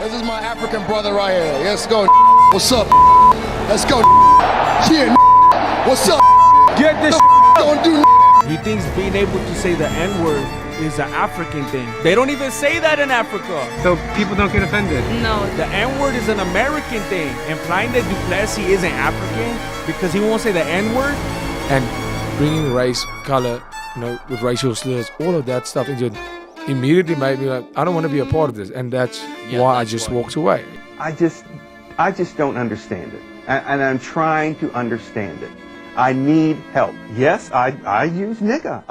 This is my African brother right here. Let's go. What's up? Let's go. Yeah. What's up? Get this. Don't do. He thinks being able to say the N-word is an African thing. They don't even say that in Africa. So people don't get offended? No. The N-word is an American thing. Implying that Plessis isn't African because he won't say the N-word. And bringing race, color, with racial slurs, all of that stuff into it immediately made me like, I don't want to be a part of this. And that's why I just walked away. I just don't understand it. And I'm trying to understand it. I need help. Yes, I use nigga.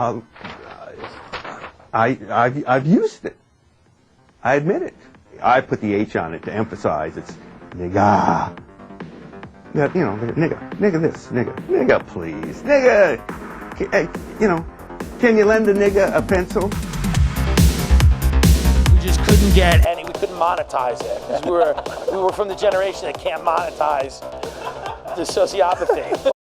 I've used it. I admit it. I put the H on it to emphasize it's nigga. Nigga this, nigga please, nigga. Can you lend a nigga a pencil? We just couldn't get any. We couldn't monetize it because we were from the generation that can't monetize the sociopathy.